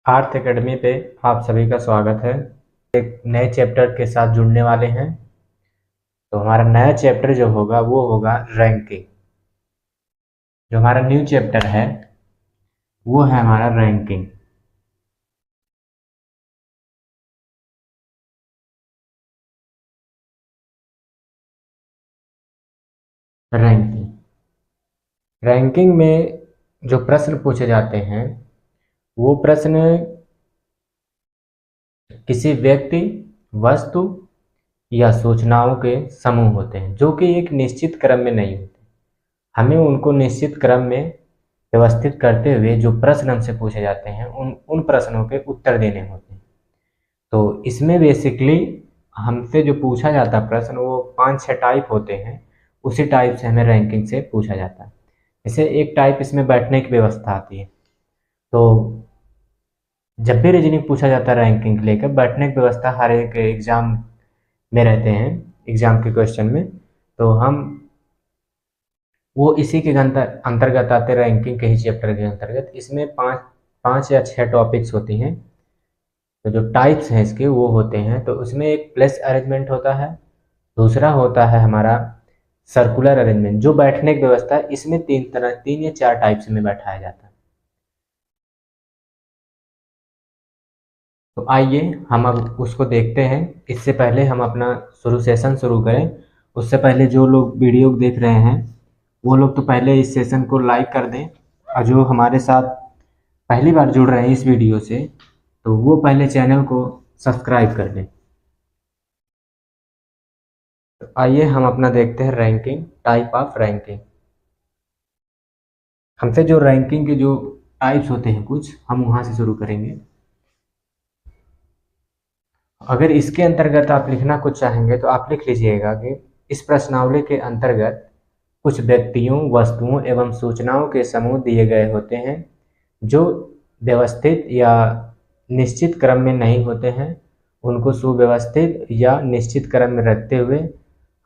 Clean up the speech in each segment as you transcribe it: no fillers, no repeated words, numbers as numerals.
आर्थ एकेडमी पे आप सभी का स्वागत है। एक नए चैप्टर के साथ जुड़ने वाले हैं। तो हमारा नया चैप्टर जो होगा वो होगा रैंकिंग। जो हमारा न्यू चैप्टर है वो है हमारा रैंकिंग। रैंकिंग रैंकिंग में जो प्रश्न पूछे जाते हैं वो प्रश्न किसी व्यक्ति, वस्तु या सूचनाओं के समूह होते हैं जो कि एक निश्चित क्रम में नहीं होते। हमें उनको निश्चित क्रम में व्यवस्थित करते हुए जो प्रश्न हमसे पूछे जाते हैं उन उन प्रश्नों के उत्तर देने होते हैं। तो इसमें बेसिकली हमसे जो पूछा जाता प्रश्न वो 5-6 टाइप होते हैं। उसी टाइप से हमें रैंकिंग से पूछा जाता है। जैसे एक टाइप इसमें बैठने की व्यवस्था आती है। तो जब भी रीजनिंग पूछा जाता है रैंकिंग लेकर, बैठने की व्यवस्था हर एक एग्जाम में रहते हैं। एग्जाम के क्वेश्चन में तो हम वो इसी के अंतर्गत आते हैं, रैंकिंग के ही चैप्टर के अंतर्गत। इसमें पाँच पाँच या 6 टॉपिक्स होती हैं। तो जो टाइप्स हैं इसके वो होते हैं, तो उसमें एक प्लेस अरेंजमेंट होता है, दूसरा होता है हमारा सर्कुलर अरेंजमेंट। जो बैठने की व्यवस्था है इसमें 3 या 4 टाइप्स में बैठाया जाता है। तो आइए हम अब उसको देखते हैं। इससे पहले हम अपना सेशन शुरू करें, उससे पहले जो लोग वीडियो देख रहे हैं वो लोग तो पहले इस सेशन को लाइक कर दें, और जो हमारे साथ पहली बार जुड़ रहे हैं इस वीडियो से तो वो पहले चैनल को सब्सक्राइब कर लें। तो आइए हम अपना देखते हैं रैंकिंग, टाइप ऑफ रैंकिंग। हमसे जो रैंकिंग के जो टाइप्स होते हैं कुछ, हम वहाँ से शुरू करेंगे। अगर इसके अंतर्गत आप लिखना कुछ चाहेंगे तो आप लिख लीजिएगा कि इस प्रश्नावली के अंतर्गत कुछ व्यक्तियों, वस्तुओं एवं सूचनाओं के समूह दिए गए होते हैं जो व्यवस्थित या निश्चित क्रम में नहीं होते हैं। उनको सुव्यवस्थित या निश्चित क्रम में रखते हुए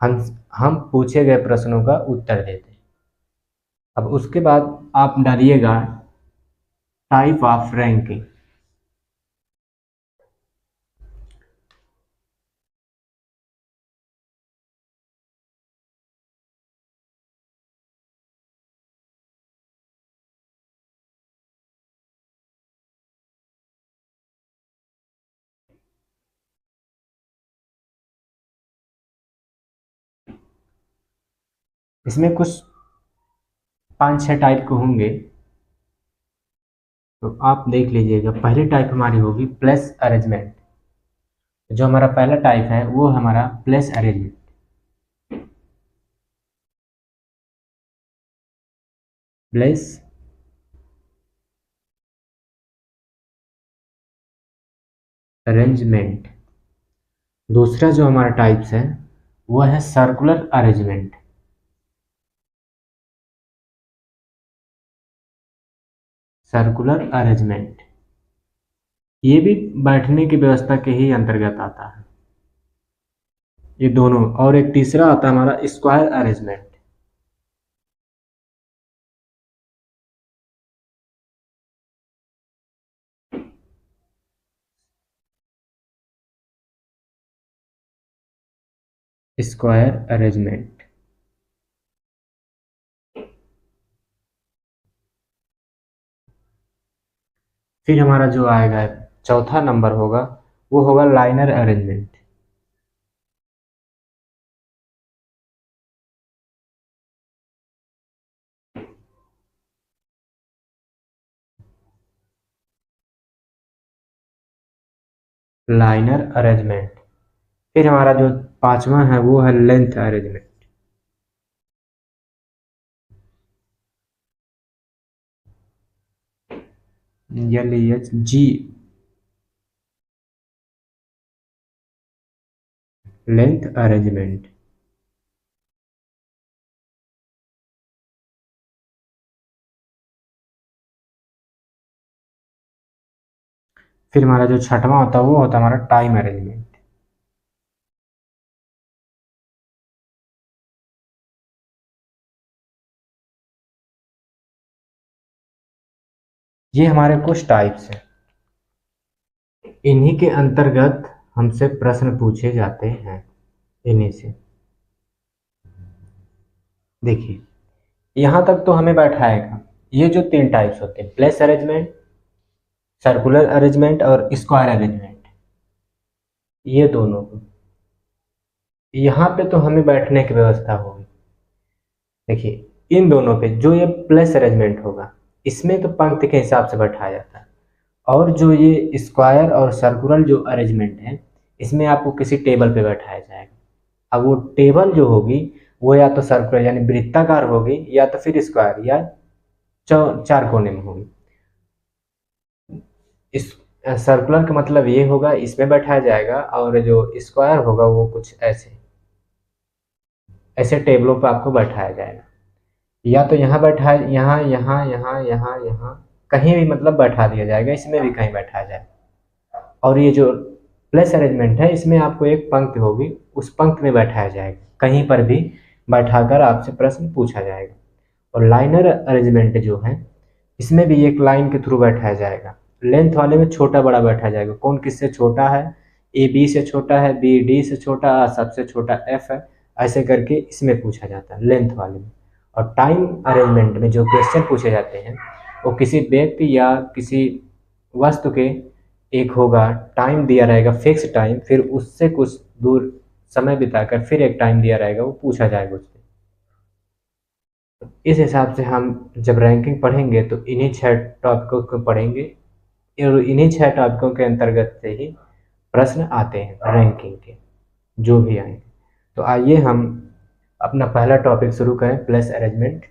हम हम पूछे गए प्रश्नों का उत्तर देते हैं। अब उसके बाद आप डालिएगा टाइप ऑफ रैंकिंग। इसमें कुछ 5-6 टाइप के होंगे, तो आप देख लीजिएगा। पहली टाइप हमारी होगी प्लेस अरेंजमेंट। जो हमारा पहला टाइप है वो हमारा प्लेस अरेंजमेंट। Place arrangement. दूसरा जो हमारा टाइप्स है वो है सर्कुलर अरेंजमेंट। सर्कुलर अरेंजमेंट ये भी बैठने की व्यवस्था के ही अंतर्गत आता है, ये दोनों। और एक तीसरा आता है हमारा स्क्वायर अरेंजमेंट। Square arrangement. फिर हमारा जो आएगा चौथा नंबर होगा वो होगा लाइनर अरेंजमेंट। Liner arrangement. फिर हमारा जो पांचवा है वो है length arrangement. LESG, length arrangement. फिर हमारा जो छठवां होता है वो होता है हमारा टाइम अरेंजमेंट। ये हमारे कुछ टाइप्स हैं। इन्हीं के अंतर्गत हमसे प्रश्न पूछे जाते हैं। इन्हीं से देखिए, यहाँ तक तो हमें बैठाएगा। ये जो 3 टाइप्स होते हैं, प्लेस अरेंजमेंट, सर्कुलर अरेंजमेंट और स्क्वायर अरेंजमेंट, ये दोनों को यहाँ पे तो हमें बैठने की व्यवस्था होगी। देखिए, इन दोनों पे जो ये प्लेस अरेंजमेंट होगा, इसमें तो पंक्ति के हिसाब से बैठाया जाता है, और जो ये स्क्वायर और सर्कुलर जो अरेंजमेंट है, इसमें आपको किसी टेबल पे बैठाया जाएगा। अब वो टेबल जो होगी वो या तो सर्कुलर यानी वृत्ताकार होगी, या तो फिर स्क्वायर या चार कोने में होगी। इस सर्कुलर का मतलब ये होगा इसमें बैठाया जाएगा, और जो स्क्वायर होगा वो कुछ ऐसे ऐसे टेबलों पर आपको बैठाया जाएगा। या तो यहाँ बैठा, यहाँ यहाँ यहाँ यहाँ यहाँ कहीं भी मतलब बैठा दिया जाएगा, इसमें भी कहीं बैठाया जाएगा। और ये जो प्लेस अरेंजमेंट है, इसमें आपको एक पंक्ति होगी, उस पंक्ति में बैठाया जाएगा, कहीं पर भी बैठाकर आपसे प्रश्न पूछा जाएगा। और लाइनर अरेंजमेंट जो है, इसमें भी एक लाइन के थ्रू बैठाया जाएगा। लेंथ वाले में छोटा बड़ा बैठाया जाएगा, कौन किससे छोटा है, ए बी से छोटा है, बी डी से छोटा, सबसे छोटा एफ है, ऐसे करके इसमें पूछा जाता है लेंथ वाले में। और टाइम अरेंजमेंट में जो क्वेश्चन पूछे जाते हैं, वो किसी व्यक्ति या किसी वस्तु के एक होगा, टाइम दिया रहेगा, फिक्स टाइम, फिर उससे कुछ दूर समय बिताकर फिर एक टाइम दिया रहेगा, वो पूछा जाएगा उससे। इस हिसाब से हम जब रैंकिंग पढ़ेंगे तो इन्हीं 6 टॉपिकों को पढ़ेंगे, और इन्हीं 6 टॉपिकों के अंतर्गत से ही प्रश्न आते हैं रैंकिंग के, जो भी आएंगे। तो आइए हम अपना पहला टॉपिक शुरू करें, प्लेस अरेंजमेंट।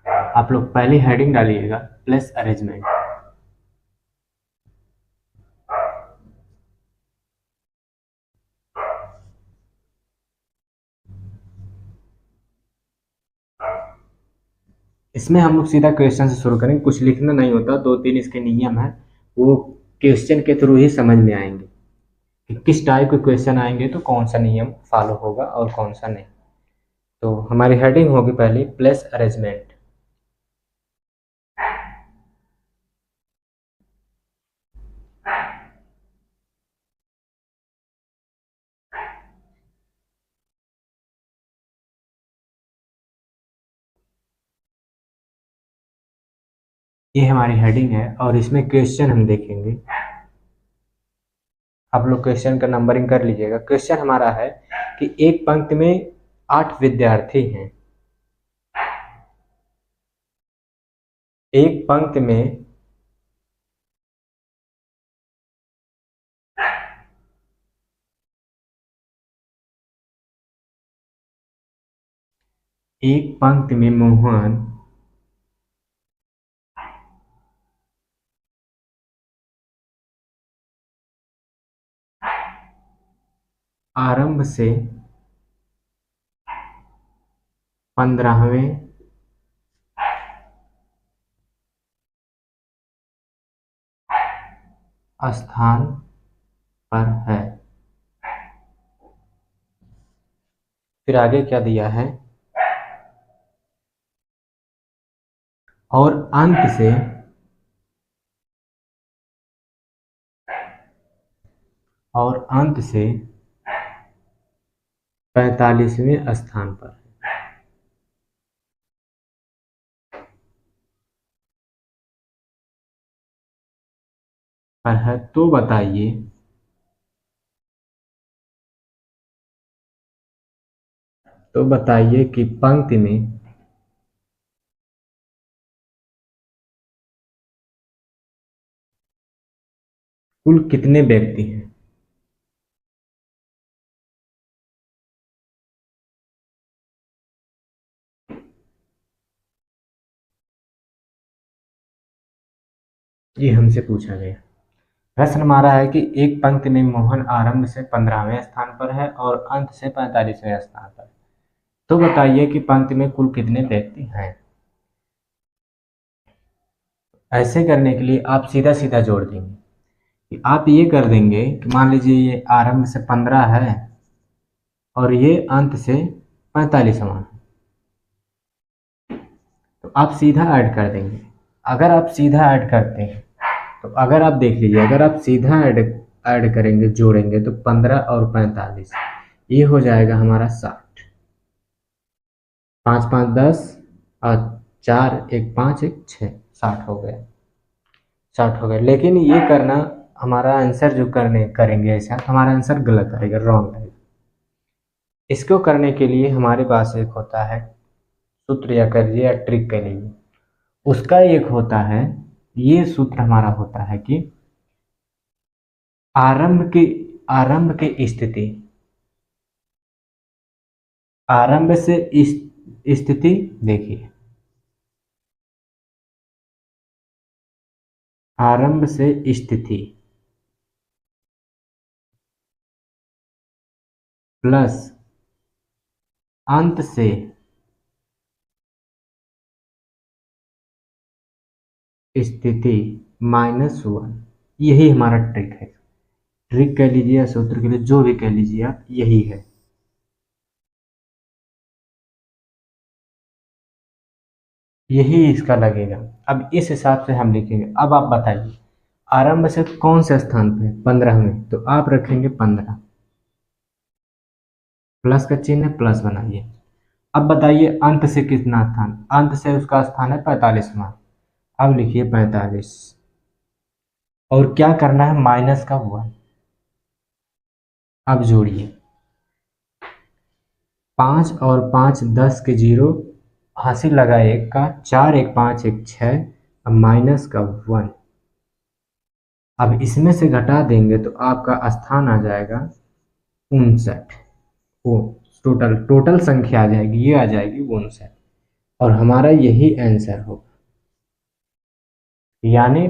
आप लोग पहली हेडिंग डालिएगा, प्लेस अरेंजमेंट। इसमें हम लोग सीधा क्वेश्चन से शुरू करेंगे, कुछ लिखना नहीं होता, 2-3 इसके नियम है, वो क्वेश्चन के थ्रू ही समझ में आएंगे कि किस टाइप के क्वेश्चन आएंगे तो कौन सा नियम फॉलो होगा और कौन सा नहीं। तो हमारी हेडिंग होगी पहली, प्लेस अरेंजमेंट। ये हमारी हेडिंग है, और इसमें क्वेश्चन हम देखेंगे। आप लोग क्वेश्चन का नंबरिंग कर लीजिएगा। क्वेश्चन हमारा है कि एक पंक्ति में 8 विद्यार्थी हैं। एक पंक्ति में मोहन आरंभ से 15वें स्थान पर है। फिर आगे क्या दिया है, और अंत से 45वें स्थान पर है। तो बताइए कि पंक्ति में कुल कितने व्यक्ति हैं। ये हमसे पूछा गया। प्रश्न हमारा है कि एक पंक्ति में मोहन आरंभ से 15वें स्थान पर है और अंत से 45वें स्थान पर। तो बताइए कि पंक्ति में कुल कितने व्यक्ति हैं। ऐसे करने के लिए आप सीधा सीधा जोड़ देंगे कि आप ये कर देंगे कि मान लीजिए ये आरंभ से 15 है और ये अंत से 45वां है, आप सीधा ऐड कर देंगे। अगर आप सीधा ऐड करते हैं तो अगर आप देख लीजिए, अगर आप सीधा ऐड करेंगे, जोड़ेंगे, तो 15 और 45 ये हो जाएगा हमारा 60। 5 5 10 और 4 1 5 1 6, 60 हो गया। 60 हो गया। लेकिन ये करना, हमारा आंसर जो करेंगे ऐसा, हमारा आंसर गलत आएगा, रॉन्ग आएगा। इसको करने के लिए हमारे पास एक होता है सूत्र, या कर लीजिए या ट्रिक कह लीजिए। उसका एक होता है, ये सूत्र हमारा होता है कि आरंभ की स्थिति, आरंभ से स्थिति, देखिए आरंभ से स्थिति प्लस अंत से स्थिति -1, यही हमारा ट्रिक है। ट्रिक कह लीजिए या सूत्र के लिए जो भी कह लीजिए आप, यही है। यही इसका लगेगा। अब इस हिसाब से हम लिखेंगे। अब आप बताइए आरंभ से कौन से स्थान पे, 15 में, तो आप रखेंगे 15, प्लस का चिन्ह है, प्लस बनाइए। अब बताइए अंत से कितना स्थान, अंत से उसका स्थान है 45वां, अब लिखिए 45, और क्या करना है, माइनस का 1। अब जोड़िए 5 और 5 10 के 0, हासिल लगा 1 का, 4 1 5 1 6, अब माइनस का 1। अब इसमें से घटा देंगे तो आपका स्थान आ जाएगा 59। वो टोटल संख्या आ जाएगी, ये आ जाएगी 59, और हमारा यही आंसर होगा। यानी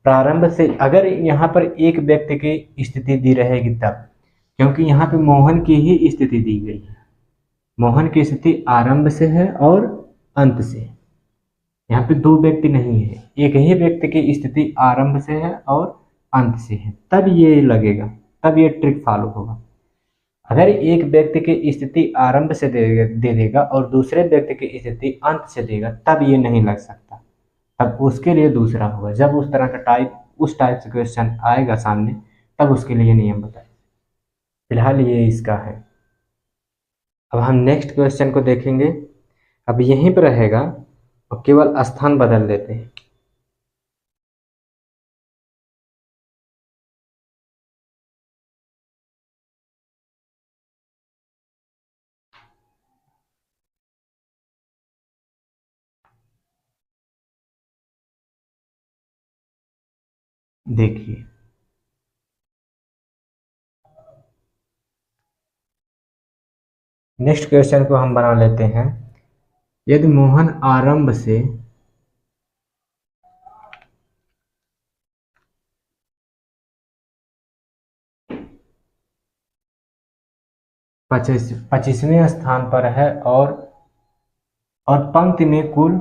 प्रारंभ से, अगर यहाँ पर एक व्यक्ति की स्थिति दी रहेगी तब, क्योंकि यहाँ पे मोहन की ही स्थिति दी गई है। मोहन की स्थिति आरंभ से है और अंत से। यहाँ पे दो व्यक्ति नहीं है, एक ही व्यक्ति की स्थिति आरंभ से है और अंत से है, तब ये लगेगा, तब ये ट्रिक फॉलो होगा। अगर एक व्यक्ति की स्थिति आरंभ से दे देगा और दूसरे व्यक्ति की स्थिति अंत से देगा, तब ये नहीं लग सकता, तब उसके लिए दूसरा होगा। जब उस तरह का उस टाइप से क्वेश्चन आएगा सामने, तब उसके लिए नियम बताए। फिलहाल ये इसका है। अब हम नेक्स्ट क्वेश्चन को देखेंगे। अब यहीं पर रहेगा और केवल स्थान बदल देते हैं। देखिए नेक्स्ट क्वेश्चन को हम बना लेते हैं। यदि मोहन आरंभ से 25वें स्थान पर है और पंक्ति में कुल,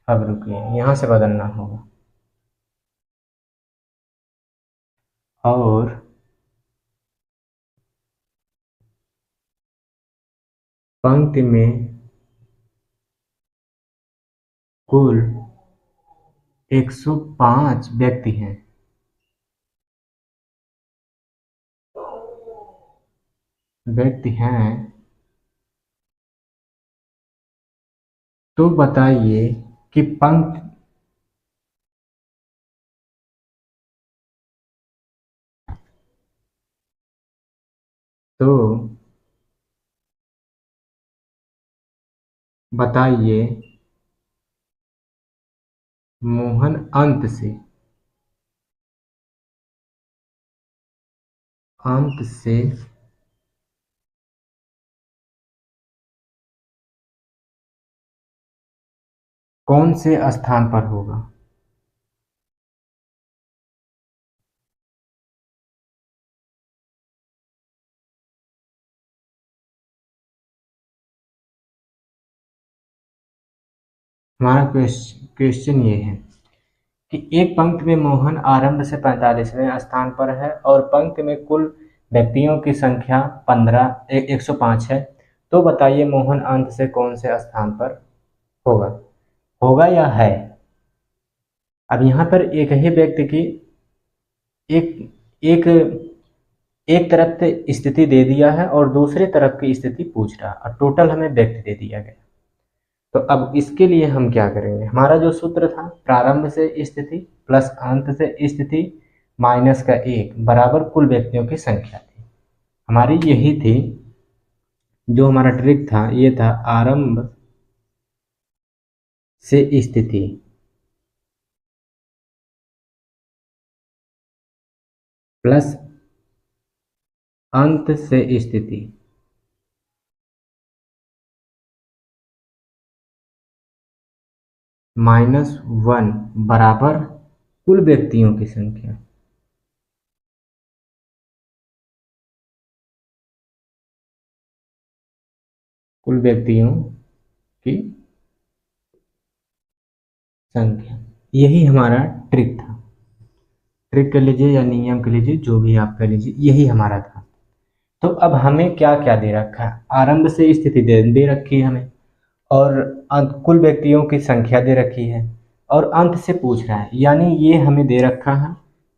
अब रुकिए यहां से बदलना होगा, और पंक्ति में कुल 105 व्यक्ति हैं। तो बताइए कि तो बताइए मोहन अंत से कौन से स्थान पर होगा। हमारा क्वेश्चन ये है कि एक पंक्ति में मोहन आरंभ से 45वें स्थान पर है और पंक्ति में कुल व्यक्तियों की संख्या 105 है। तो बताइए मोहन अंत से कौन से स्थान पर होगा, होगा या है। अब यहाँ पर एक ही व्यक्ति की एक एक एक तरफ से स्थिति दे दिया है और दूसरे तरफ की स्थिति पूछ रहा है और टोटल हमें व्यक्ति दे दिया गया। तो अब इसके लिए हम क्या करेंगे, हमारा जो सूत्र था प्रारंभ से स्थिति प्लस अंत से स्थिति माइनस का 1 बराबर कुल व्यक्तियों की संख्या थी, हमारी यही थी। जो हमारा ट्रिक था ये था आरंभ से स्थिति प्लस अंत से स्थिति -1 बराबर कुल व्यक्तियों की संख्या। कुल व्यक्तियों की संख्या, यही हमारा ट्रिक था। ट्रिक कर लीजिए या नियम कर लीजिए, जो भी आप कर लीजिए, यही हमारा था। तो अब हमें क्या क्या दे रखा है, आरंभ से स्थिति दे रखी है हमें, और कुल व्यक्तियों की संख्या दे रखी है, और अंत से पूछ रहा है, यानी ये हमें दे रखा है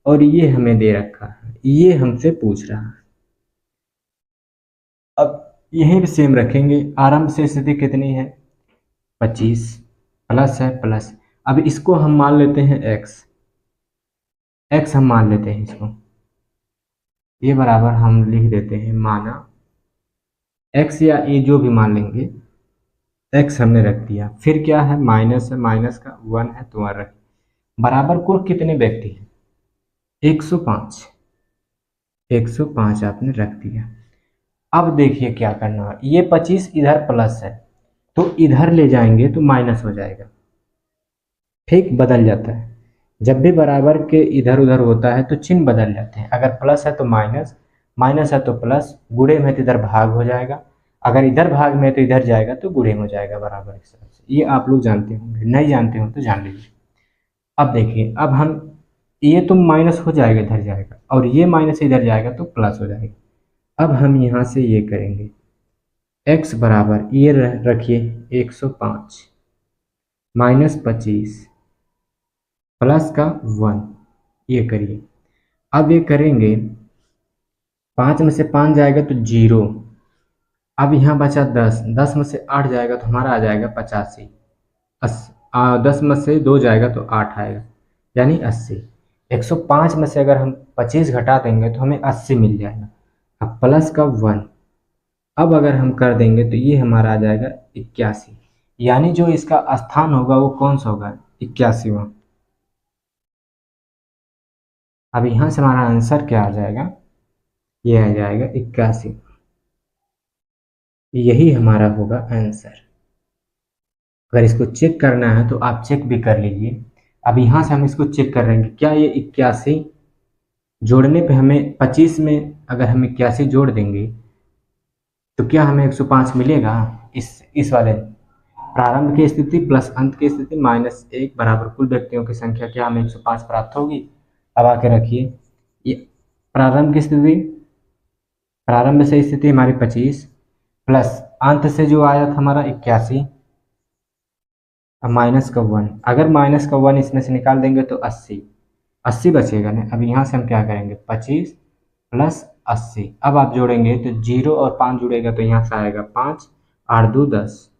और ये हमें दे रखा है, ये हमसे पूछ रहा है। अब यहीं भी सेम रखेंगे, आरंभ से स्थिति कितनी है 25 प्लस है प्लस, अब इसको हम मान लेते हैं x हम मान लेते हैं इसको, ये बराबर हम लिख देते हैं माना x या a जो भी मान लेंगे, x हमने रख दिया, फिर क्या है माइनस है, माइनस का 1 है तो रख, बराबर कुल कितने व्यक्ति हैं 105, 105 आपने रख दिया। अब देखिए क्या करना है, ये 25 इधर प्लस है तो इधर ले जाएंगे तो माइनस हो जाएगा, ठीक बदल जाता है, जब भी बराबर के इधर उधर होता है तो चिन्ह बदल जाते हैं, अगर प्लस है तो माइनस, माइनस है तो प्लस, गुणे में तो इधर भाग हो जाएगा, अगर इधर भाग में तो इधर जाएगा तो गुणे हो जाएगा बराबर इस तरह से, ये आप लोग जानते होंगे, नहीं जानते हो तो जान लीजिए। अब देखिए, अब हम ये तो माइनस हो जाएगा इधर जाएगा और ये माइनस इधर जाएगा तो प्लस हो जाएगा। अब हम यहाँ से ये करेंगे x बराबर ये रखिए 105 -25 प्लस का 1, ये करिए। अब ये करेंगे 5 में से 5 जाएगा तो 0, अब यहाँ बचा 10, 10 में से 8 जाएगा तो हमारा आ जाएगा 85, 10 में से 2 जाएगा तो 8 आएगा यानी 80, 105 में से अगर हम 25 घटा देंगे तो हमें 80 मिल जाएगा। अब प्लस का 1, अब अगर हम कर देंगे तो ये हमारा आ जाएगा 81, यानी जो इसका स्थान होगा वो कौन सा होगा 81वां। अब यहाँ से हमारा आंसर क्या आ जाएगा, ये आ जाएगा 81, यही हमारा होगा आंसर। अगर इसको चेक करना है तो आप चेक भी कर लीजिए। अब यहाँ से हम इसको चेक कर रहे हैं क्या ये 81 जोड़ने पे हमें 25 में अगर हम 81 जोड़ देंगे तो क्या हमें 105 मिलेगा, इस वाले प्रारंभ की स्थिति प्लस अंत की स्थिति -1 बराबर कुल व्यक्तियों की संख्या, क्या हमें 105 प्राप्त होगी। अब आके रखिए, ये प्रारंभ की स्थिति, प्रारंभ से स्थिति हमारी 25 प्लस अंत से जो आया था हमारा 81, अब माइनस का 1, अगर माइनस का 1 इसमें से निकाल देंगे तो 80 बचेगा ना। अब यहाँ से हम क्या करेंगे 25 प्लस 80, अब आप जोड़ेंगे तो 0 और 5 जुड़ेगा तो यहाँ से आएगा 5, 8 2 10,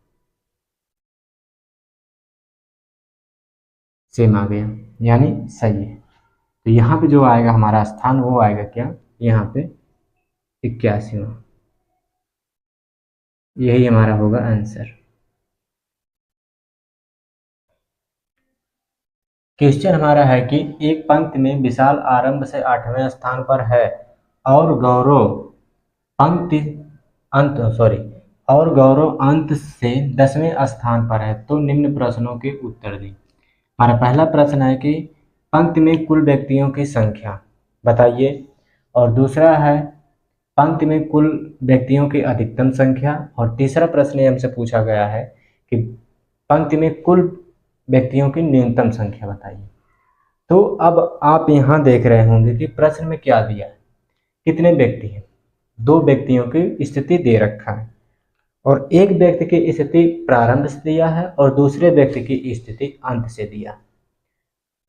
सेम आ गया यानी सही है। तो यहाँ पे जो आएगा हमारा स्थान वो आएगा क्या, यहाँ पे 81वां, यही हमारा होगा आंसर। क्वेश्चन हमारा है कि एक पंक्ति में विशाल आरंभ से 8वें स्थान पर है और गौरव पंक्ति अंत और गौरव अंत से 10वें स्थान पर है, तो निम्न प्रश्नों के उत्तर दें। हमारा पहला प्रश्न है कि पंक्ति में कुल व्यक्तियों की संख्या बताइए, और दूसरा है पंक्ति में कुल व्यक्तियों की अधिकतम संख्या, और तीसरा प्रश्न हमसे पूछा गया है कि पंक्ति में कुल व्यक्तियों की न्यूनतम संख्या बताइए। तो अब आप यहाँ देख रहे होंगे कि प्रश्न में क्या दिया है, कितने व्यक्ति हैं, 2 व्यक्तियों की स्थिति दे रखा है, और एक व्यक्ति की स्थिति प्रारंभ से दिया है और दूसरे व्यक्ति की स्थिति अंत से दिया।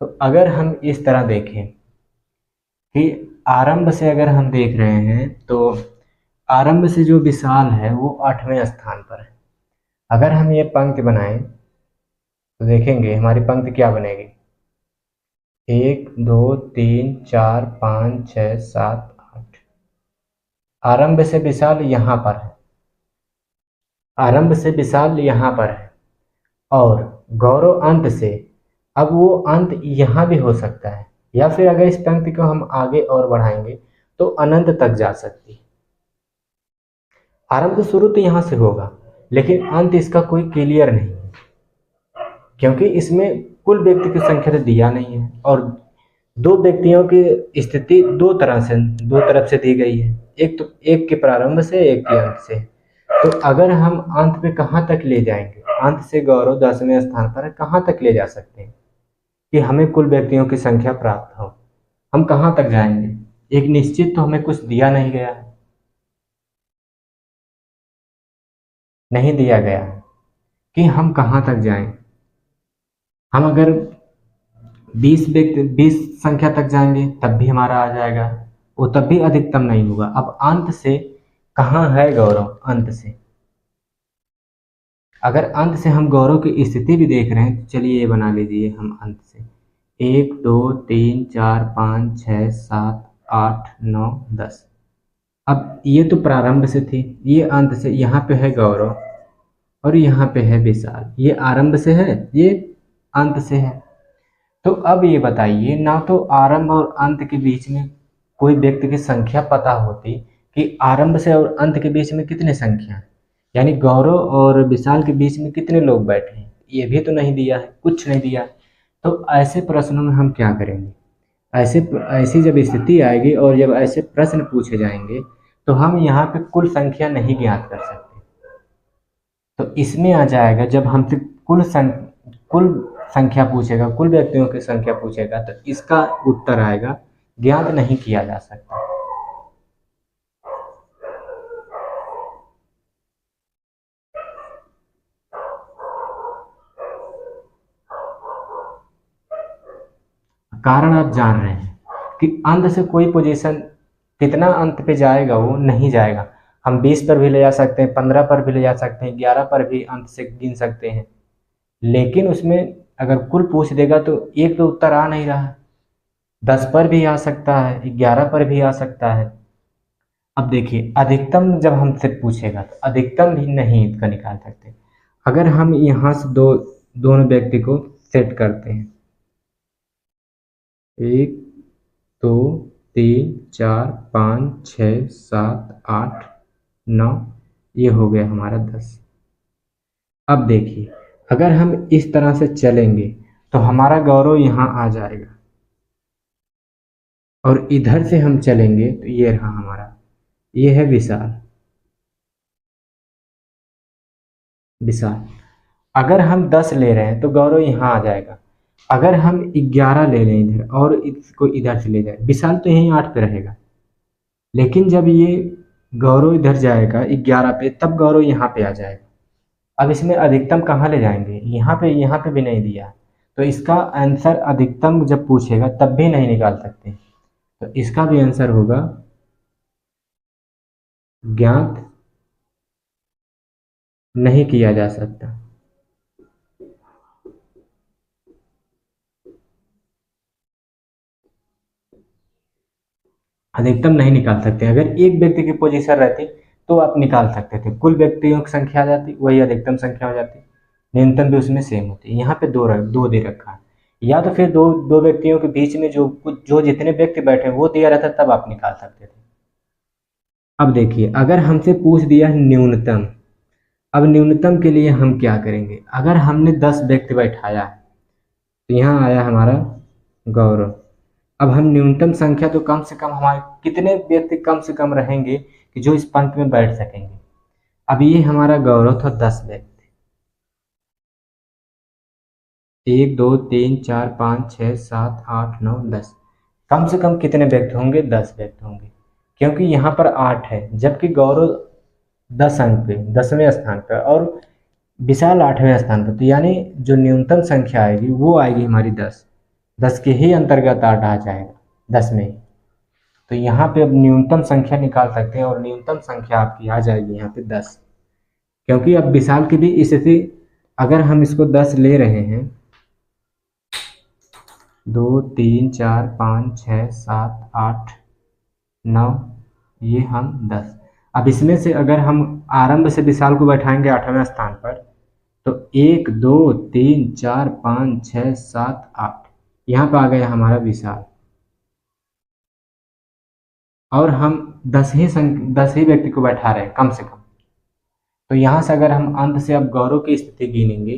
तो अगर हम इस तरह देखें कि आरंभ से अगर हम देख रहे हैं तो आरंभ से जो विशाल है वो 8वें स्थान पर है। अगर हम ये पंक्ति बनाएं तो देखेंगे हमारी पंक्ति क्या बनेगी, 1 2 3 4 5 6 7 8। आरंभ से विशाल यहाँ पर है, आरंभ से विशाल यहाँ पर है और गौरव अंत से, अब वो अंत यहाँ भी हो सकता है या फिर अगर इस पंक्ति को हम आगे और बढ़ाएंगे तो अनंत तक जा सकती है। आरंभ तो शुरू तो यहाँ से होगा लेकिन अंत इसका कोई क्लियर नहीं है क्योंकि इसमें कुल व्यक्ति की संख्या तो दिया नहीं है और दो व्यक्तियों की स्थिति दो तरफ से दी गई है, एक के प्रारंभ से एक के अंत से। तो अगर हम अंत पे कहाँ तक ले जाएंगे, अंत से गौरव 10वें स्थान पर कहाँ तक ले जा सकते हैं कि हमें कुल व्यक्तियों की संख्या प्राप्त हो, हम कहाँ तक जाएंगे, एक निश्चित तो हमें कुछ दिया नहीं गया है, नहीं दिया गया है कि हम कहाँ तक जाएं। हम अगर 20 संख्या तक जाएंगे तब भी हमारा आ जाएगा, वो तब भी अधिकतम नहीं होगा। अब अंत से कहाँ है गौरव, अंत से अगर अंत से हम गौरव की स्थिति भी देख रहे हैं तो चलिए ये बना लीजिए हम अंत से 1 2 3 4 5 6 7 8 9 10। अब ये तो प्रारंभ से थी, ये अंत से, यहाँ पे है गौरव और यहाँ पे है विशाल, ये आरंभ से है ये अंत से है। तो अब ये बताइए, ना तो आरंभ और अंत के बीच में कोई व्यक्ति की संख्या पता होती कि आरंभ से और अंत के बीच में कितनी संख्या है, यानी गौरव और विशाल के बीच में कितने लोग बैठे हैं, ये भी तो नहीं दिया है, कुछ नहीं दिया है। तो ऐसे प्रश्नों में हम क्या करेंगे, ऐसी जब स्थिति आएगी और जब ऐसे प्रश्न पूछे जाएंगे तो हम यहाँ पे कुल संख्या नहीं ज्ञात कर सकते। तो इसमें आ जाएगा जब हमसे कुल संख्या पूछेगा, कुल व्यक्तियों की संख्या पूछेगा तो इसका उत्तर आएगा ज्ञात नहीं किया जा सकता। कारण आप जान रहे हैं कि अंत से कोई पोजीशन कितना अंत पे जाएगा, वो नहीं जाएगा। हम 20 पर भी ले जा सकते हैं, 15 पर भी ले जा सकते हैं, 11 पर भी अंत से गिन सकते हैं, लेकिन उसमें अगर कुल पूछ देगा तो एक तो उत्तर आ नहीं रहा है। 10 पर भी आ सकता है, 11 पर भी आ सकता है। अब देखिए अधिकतम जब हमसे पूछेगा तो अधिकतम भी नहीं इसका निकाल सकते। अगर हम यहाँ से दोनों व्यक्ति को सेट करते हैं, 1 2 3 4 5 6 7 8 9, ये हो गया हमारा 10। अब देखिए अगर हम इस तरह से चलेंगे तो हमारा गौरव यहाँ आ जाएगा और इधर से हम चलेंगे तो ये रहा हमारा, ये है विशाल। अगर हम 10 ले रहे हैं तो गौरव यहाँ आ जाएगा। अगर हम 11 ले लें इधर और इसको इधर से ले जाए, विशाल तो यहीं 8 पे रहेगा, लेकिन जब ये गौरव इधर जाएगा 11 पे तब गौरव यहाँ पे आ जाएगा। अब इसमें अधिकतम कहाँ ले जाएंगे, यहाँ पे भी नहीं दिया, तो इसका आंसर अधिकतम जब पूछेगा तब भी नहीं निकाल सकते। तो इसका भी आंसर होगा ज्ञात नहीं किया जा सकता। अधिकतम नहीं निकाल सकते। अगर एक व्यक्ति की पोजीशन रहती तो आप निकाल सकते थे, कुल व्यक्तियों की संख्या आ जाती, वही अधिकतम संख्या हो जाती, न्यूनतम भी उसमें सेम होती। यहाँ पे दो दे रखा है, या तो फिर दो व्यक्तियों के बीच में जो जितने व्यक्ति बैठे वो दिया रहता तब आप निकाल सकते थे। अब देखिए अगर हमसे पूछ दिया न्यूनतम, अब न्यूनतम के लिए हम क्या करेंगे, अगर हमने 10 व्यक्ति बैठाया है तो यहाँ आया हमारा गौरव। अब हम न्यूनतम संख्या तो कम से कम हमारे कितने व्यक्ति कम से कम रहेंगे कि जो इस पंक्ति में बैठ सकेंगे। अब ये हमारा गौरव था 10 व्यक्ति, 1 2 3 4 5 6 7 8 9 10, कम से कम कितने व्यक्ति होंगे, 10 व्यक्ति होंगे, क्योंकि यहाँ पर 8 है जबकि गौरव 10 अंक पे 10वें स्थान पर और विशाल 8वें स्थान पर। तो यानी जो न्यूनतम संख्या आएगी वो आएगी हमारी 10। 10 के ही अंतर्गत आठ आ जाएगा, 10 में ही। तो यहाँ पे अब न्यूनतम संख्या निकाल सकते हैं और न्यूनतम संख्या आपकी आ जाएगी यहाँ पे 10, क्योंकि अब विशाल की भी स्थिति, अगर हम इसको 10 ले रहे हैं, 2 3 4 5 6 7 8 9, ये हम 10। अब इसमें से अगर हम आरंभ से विशाल को बैठाएंगे 8वें स्थान पर, तो 1 2 3 4 5 6 7 8, यहाँ पर आ गया हमारा विशाल। और हम 10 ही व्यक्ति को बैठा रहे हैं कम से कम। तो यहाँ से अगर हम अंत से अब गौरव की स्थिति गिनेंगे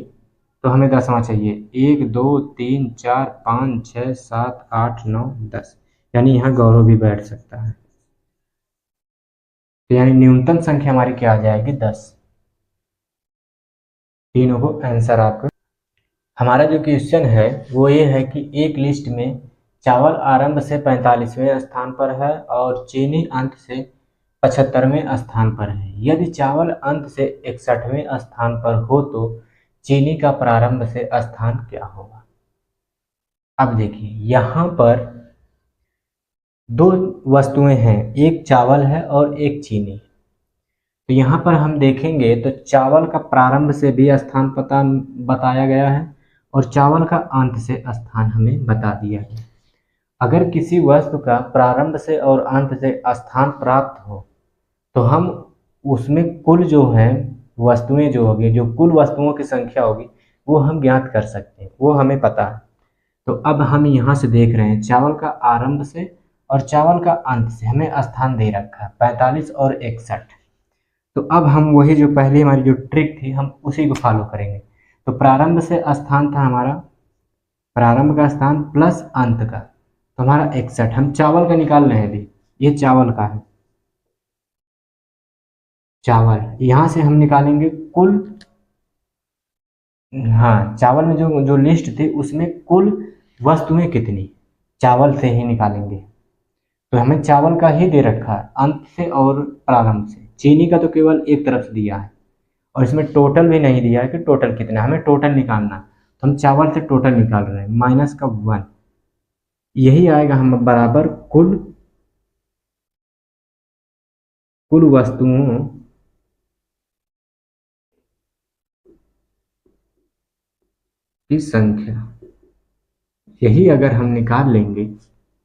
तो हमें 10वां चाहिए। 1 2 3 4 5 6 7 8 9 10, यानी यहाँ गौरव भी बैठ सकता है। तो यानी न्यूनतम संख्या हमारी क्या आ जाएगी? 10। तीनों को आंसर आपका। हमारा जो क्वेश्चन है वो ये है कि एक लिस्ट में चावल आरंभ से 45वें स्थान पर है और चीनी अंत से 75वें स्थान पर है। यदि चावल अंत से 61वें स्थान पर हो तो चीनी का प्रारंभ से स्थान क्या होगा? अब देखिए यहाँ पर दो वस्तुएं हैं, एक चावल है और एक चीनी। तो यहाँ पर हम देखेंगे तो चावल का प्रारंभ से भी स्थान पता बताया गया है और चावल का अंत से स्थान हमें बता दिया गया। अगर किसी वस्तु का प्रारंभ से और अंत से स्थान प्राप्त हो तो हम उसमें कुल जो है वस्तुएं जो होगी, जो कुल वस्तुओं की संख्या होगी वो हम ज्ञात कर सकते हैं, वो हमें पता है। तो अब हम यहाँ से देख रहे हैं चावल का आरंभ से और चावल का अंत से हमें स्थान दे रखा है 45 और 61। तो अब हम वही जो पहले हमारी जो ट्रिक थी हम उसी को फॉलो करेंगे। तो प्रारंभ से स्थान था हमारा, प्रारंभ का स्थान प्लस अंत का, तो हमारा 61। हम चावल का निकाल रहे हैं अभी, ये चावल का है। चावल यहाँ से हम निकालेंगे कुल, हाँ चावल में जो जो लिस्ट थी उसमें कुल वस्तुएं कितनी, चावल से ही निकालेंगे। तो हमें चावल का ही दे रखा है अंत से और प्रारंभ से। चीनी का तो केवल एक तरफ से दिया है और इसमें टोटल भी नहीं दिया है कि टोटल कितना, हमें टोटल निकालना। तो हम चावल से टोटल निकाल रहे हैं, माइनस का 1, यही आएगा हम बराबर कुल वस्तुओं की संख्या। यही अगर हम निकाल लेंगे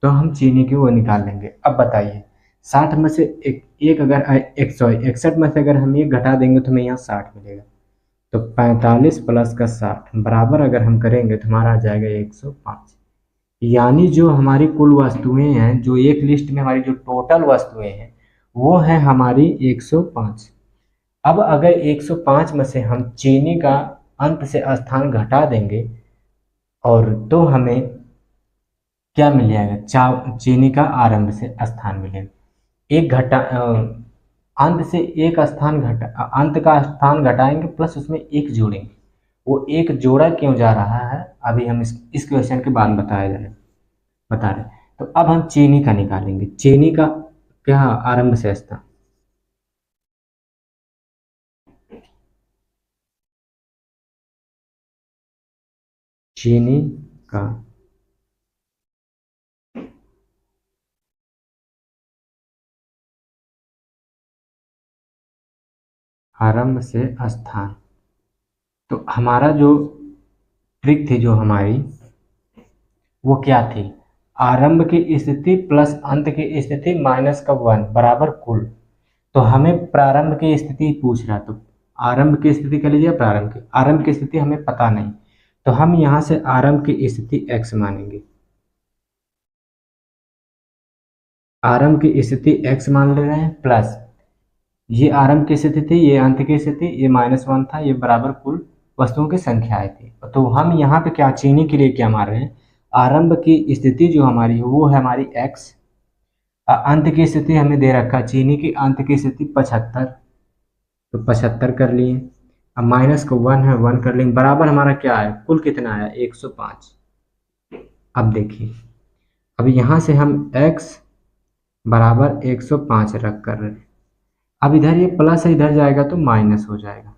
तो हम चीनी की वो निकाल लेंगे। अब बताइए 60 में से एक अगर 61 में से अगर हम ये घटा देंगे तो हमें यहाँ 60 मिलेगा। तो 45 प्लस का 60 बराबर अगर हम करेंगे तो हमारा आ जाएगा 105। यानी जो हमारी कुल वस्तुएं हैं, जो एक लिस्ट में हमारी जो टोटल वस्तुएं हैं वो है हमारी 105। अब अगर 105 में से हम चीनी का अंत से स्थान घटा देंगे और तो हमें क्या मिल जाएगा? चीनी का आरंभ से स्थान मिलेगा। एक घटा अंत से एक स्थान घटा, अंत का स्थान घटाएंगे प्लस उसमें एक जोड़ेंगे। वो एक जोड़ा क्यों जा रहा है अभी हम इस क्वेश्चन के बाद बता रहे। तो अब हम चीनी का निकालेंगे। चीनी का क्या आरंभ से स्थान, चीनी का आरंभ से स्थान। तो हमारा जो ट्रिक थी जो हमारी वो क्या थी? आरंभ की स्थिति प्लस अंत की स्थिति माइनस का 1 बराबर कुल। तो हमें प्रारंभ की स्थिति पूछ रहा, तो आरंभ की स्थिति कह लीजिए, आरंभ की स्थिति हमें पता नहीं, तो हम यहाँ से आरंभ की स्थिति x मानेंगे। आरंभ की स्थिति x मान ले रहे हैं प्लस ये आरंभ की स्थिति थी, ये अंत की स्थिति, ये -1 था, ये बराबर कुल वस्तुओं की संख्याएं थी। तो हम यहाँ पे क्या चीनी के लिए क्या मान रहे हैं? आरंभ की स्थिति जो हमारी है वो है हमारी x, अंत की स्थिति हमें दे रखा चीनी की अंत की स्थिति 75, तो 75 कर लिए। अब माइनस का 1 है, 1 कर लेंगे, बराबर हमारा क्या है? कुल कितना आया? 105। अब देखिए अब यहाँ से हम x बराबर 105 रख कर रहे हैं। अब इधर ये प्लस है, इधर जाएगा तो माइनस हो जाएगा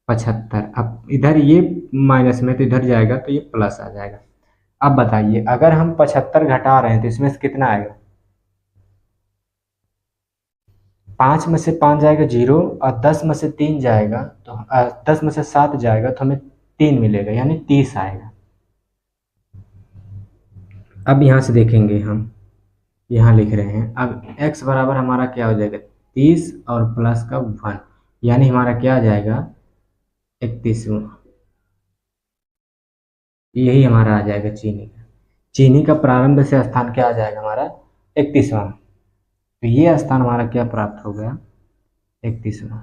75। अब इधर ये माइनस में तो इधर जाएगा तो ये प्लस आ जाएगा। अब बताइए अगर हम 75 घटा रहे हैं तो इसमें से कितना आएगा? 5 में से 5 जाएगा 0, और 10 में से 3 जाएगा तो 10 में से 7 जाएगा तो हमें 3 मिलेगा, यानी 30 आएगा। अब यहाँ से देखेंगे, हम यहाँ लिख रहे हैं, अब x बराबर हमारा क्या हो जाएगा? 30 और प्लस का 1, यानी हमारा क्या आ जाएगा? 31वां। यही हमारा आ जाएगा चीनी का। चीनी का प्रारंभ से स्थान क्या आ जाएगा हमारा? 31वां। तो ये स्थान हमारा क्या प्राप्त हो गया? 31वां।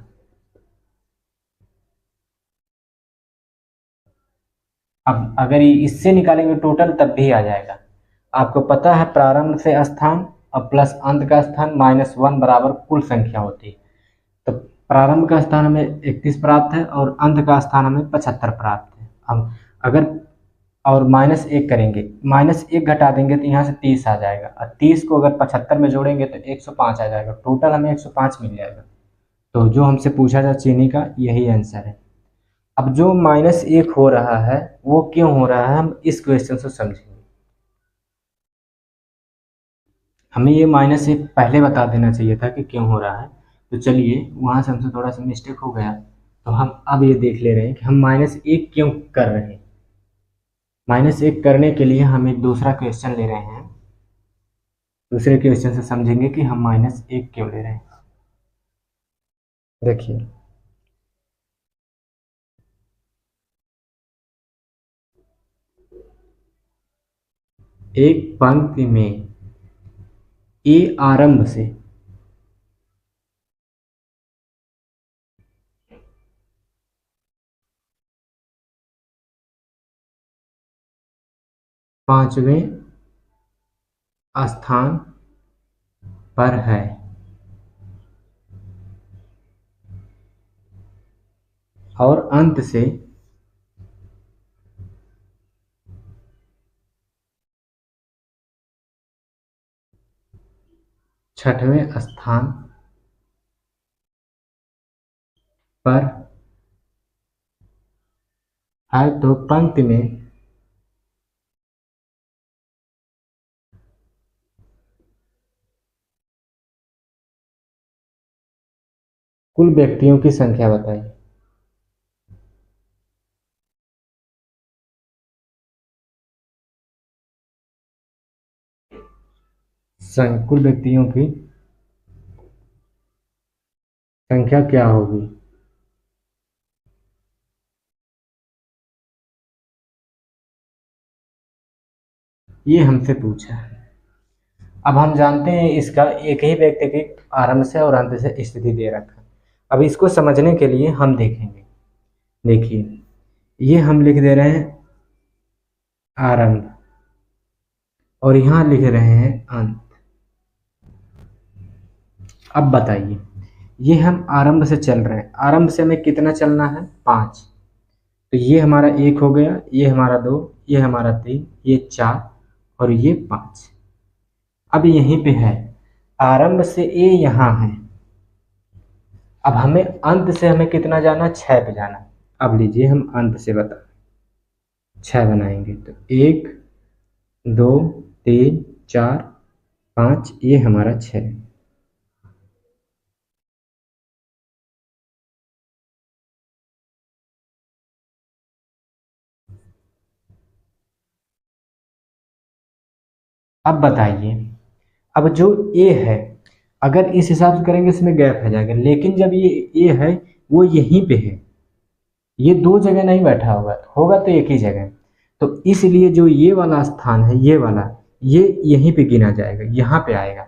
अब अगर इससे निकालेंगे टोटल तब भी आ जाएगा। आपको पता है प्रारंभ से स्थान और प्लस अंत का स्थान -1 बराबर कुल संख्या होती है। तो प्रारंभ का स्थान हमें 31 प्राप्त है और अंत का स्थान हमें 75 प्राप्त है। अब अगर और -1 करेंगे, -1 घटा देंगे तो यहाँ से 30 आ जाएगा, और 30 को अगर 75 में जोड़ेंगे तो 105 आ जाएगा। टोटल हमें 105 मिल जाएगा। तो जो हमसे पूछा था चीनी का, यही आंसर है। अब जो -1 हो रहा है वो क्यों हो रहा है, हम इस क्वेश्चन से समझेंगे। हमें ये -1 पहले बता देना चाहिए था कि क्यों हो रहा है। तो चलिए, वहाँ से हमसे थोड़ा सा मिस्टेक हो गया, तो हम अब ये देख ले रहे हैं कि हम -1 क्यों कर रहे हैं। -1 करने के लिए हम एक दूसरा क्वेश्चन ले रहे हैं। दूसरे क्वेश्चन से समझेंगे कि हम -1 क्यों ले रहे हैं। देखिए, एक पंक्ति में ए आरंभ से 5वें स्थान पर है, और अंत से 6वें स्थान पर है, तो पंक्ति में कुल व्यक्तियों की संख्या बताइए। कुल व्यक्तियों की संख्या क्या होगी? ये हमसे पूछा है। अब हम जानते हैं इसका एक ही व्यक्ति की आरंभ से और अंत से स्थिति दे रखा है। अब इसको समझने के लिए हम देखेंगे। देखिए, ये हम लिख दे रहे हैं आरंभ, और यहाँ लिख रहे हैं अंत। अब बताइए, ये हम आरंभ से चल रहे हैं, आरंभ से हमें कितना चलना है? 5। तो ये हमारा 1 हो गया, ये हमारा 2, ये हमारा 3, ये 4 और ये 5। अब यहीं पे है, आरंभ से ए यहाँ है। अब हमें अंत से हमें कितना जाना? 6 पे जाना। अब लीजिए, हम अंत से बता 6 बनाएंगे तो 1 2 3 4 5, ये हमारा 6। अब बताइए, अब जो ए है, अगर इस हिसाब से करेंगे इसमें गैप आ जाएगा, लेकिन जब ये ए है वो यहीं पे है, ये दो जगह नहीं बैठा होगा, होगा तो एक ही जगह। तो इसलिए जो ये वाला स्थान है, ये वाला, ये यहीं पे गिना जाएगा, यहाँ पे आएगा।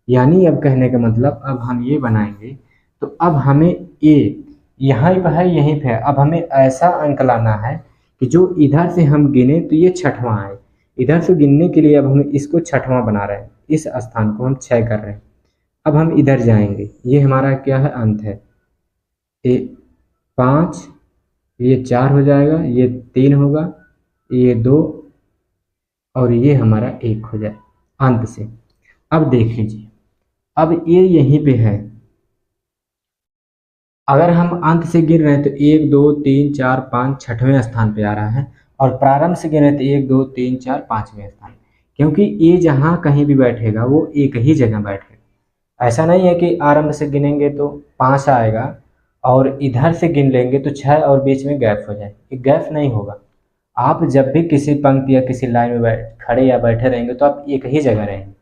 यानी अब कहने का मतलब, अब हम ये बनाएंगे तो अब हमें ए यहाँ पे है, यहीं पे है। अब हमें ऐसा अंक लाना है कि जो इधर से हम गिने तो ये 6वां आए। इधर से गिनने के लिए अब हम इसको 6वां बना रहे हैं, इस स्थान को हम 6 कर रहे हैं। अब हम इधर जाएंगे, ये हमारा क्या है? अंत है। 5, ये 4 हो जाएगा, ये 3 होगा, ये 2 और ये हमारा 1 हो जाए अंत से। अब देख लीजिए, अब ये यहीं पे है, अगर हम अंत से गिन रहे हैं तो 1 2 3 4 5 छठवें स्थान पे आ रहा है, और प्रारंभ से गिन रहे हैं तो 1 2 3 4 पाँचवें स्थान, क्योंकि ये जहाँ कहीं भी बैठेगा वो एक ही जगह बैठेगा। ऐसा नहीं है कि आरंभ से गिनेंगे तो 5 आएगा और इधर से गिन लेंगे तो 6 और बीच में गैप हो जाए, ये गैप नहीं होगा। आप जब भी किसी पंक्ति या किसी लाइन में खड़े या बैठे रहेंगे तो आप एक ही जगह रहेंगे।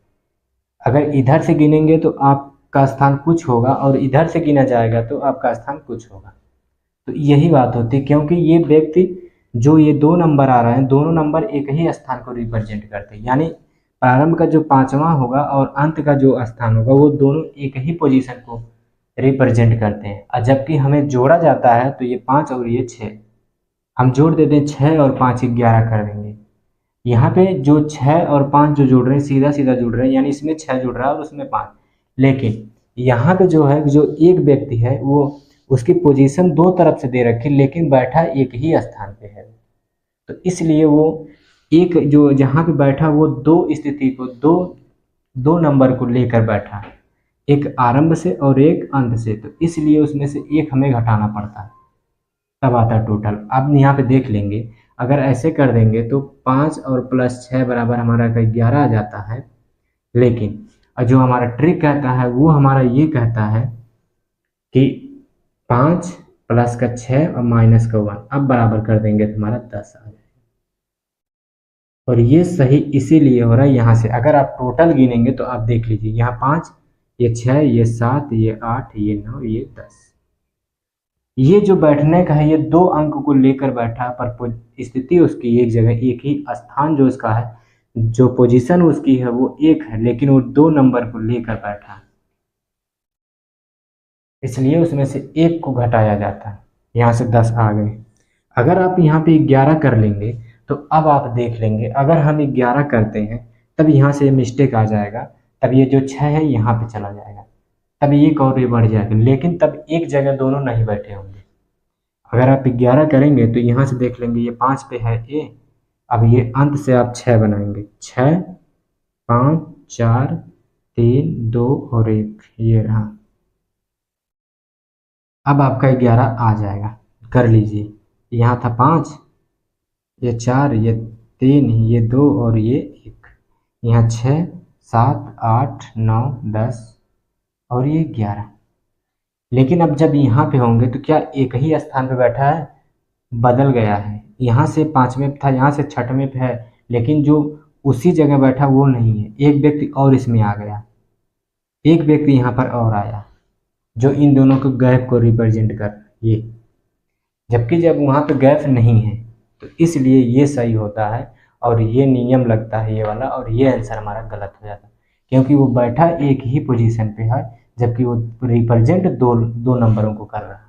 अगर इधर से गिनेंगे तो आपका स्थान कुछ होगा और इधर से गिना जाएगा तो आपका स्थान कुछ होगा। तो यही बात होती है, क्योंकि ये व्यक्ति जो ये 2 नंबर आ रहे हैं, दोनों नंबर एक ही स्थान को रिप्रेजेंट करते हैं, यानी प्रारंभ का जो 5वां होगा और अंत का जो स्थान होगा वो दोनों एक ही पोजीशन को रिप्रेजेंट करते हैं। और जबकि हमें जोड़ा जाता है तो ये 5 और ये 6 हम जोड़ देते हैं, 6 और 5 11 कर देंगे। यहाँ पे जो 6 और 5 जो जुड़ रहे हैं सीधा सीधा जुड़ रहे हैं, यानी इसमें 6 जुड़ रहा है और उसमें 5। लेकिन यहाँ पे जो है, जो एक व्यक्ति है वो उसकी पोजीशन दो तरफ से दे रखी, लेकिन बैठा एक ही स्थान पे है। तो इसलिए वो एक जो जहाँ पे बैठा वो दो स्थिति को दो नंबर को लेकर बैठा है, एक आरंभ से और एक अंत से। तो इसलिए उसमें से एक हमें घटाना पड़ता है, तब आता है टोटल। अब यहाँ पे देख लेंगे, अगर ऐसे कर देंगे तो 5 और प्लस 6 बराबर हमारा 11 आ जाता है। लेकिन जो हमारा ट्रिक कहता है वो हमारा ये कहता है कि 5 प्लस का 6 और माइनस का 1, अब बराबर कर देंगे तो हमारा 10 आ जाएगा। और ये सही इसीलिए हो रहा है यहाँ से। अगर आप टोटल गिनेंगे तो आप देख लीजिए, यहाँ 5, ये 6, ये 7, ये 8, ये 9, ये 10। ये जो बैठने का है ये 2 अंक को लेकर बैठा, पर स्थिति उसकी एक जगह, एक ही स्थान जो उसका है, जो पोजीशन उसकी है वो एक है, लेकिन वो 2 नंबर को लेकर बैठा है, इसलिए उसमें से एक को घटाया जाता है। यहाँ से 10 आ गए। अगर आप यहाँ पे 11 कर लेंगे तो अब आप देख लेंगे, अगर हम 11 करते हैं तब यहाँ से मिस्टेक आ जाएगा, तब ये जो 6 है यहाँ पे चला जाएगा, तब एक और ये बढ़ जाएगा, लेकिन तब एक जगह दोनों नहीं बैठे होंगे। अगर आप 11 करेंगे तो यहाँ से देख लेंगे ये 5 पे है ए, अब ये अंत से आप 6 बनाएंगे, 6 5 4 3 2 और 1, ये रहा। अब आपका 11 आ जाएगा, कर लीजिए। यहाँ था 5, ये 4, ये 3, ये 2 और ये 1, यहाँ 6 7 8 9 10 और ये 11। लेकिन अब जब यहाँ पे होंगे तो क्या एक ही स्थान पे बैठा है? बदल गया है, यहाँ से 5वें पे था, यहाँ से 6वें पे है, लेकिन जो उसी जगह बैठा वो नहीं है, एक व्यक्ति और इसमें आ गया, एक व्यक्ति यहाँ पर और आया जो इन दोनों के गैप को रिप्रेजेंट कर ये, जबकि जब वहाँ पे गैप नहीं है तो इसलिए ये सही होता है और ये नियम लगता है ये वाला, और ये आंसर हमारा गलत हो जाता है, क्योंकि वो बैठा एक ही पोजीशन पे है जबकि वो रिप्रेजेंट दो नंबरों को कर रहा है।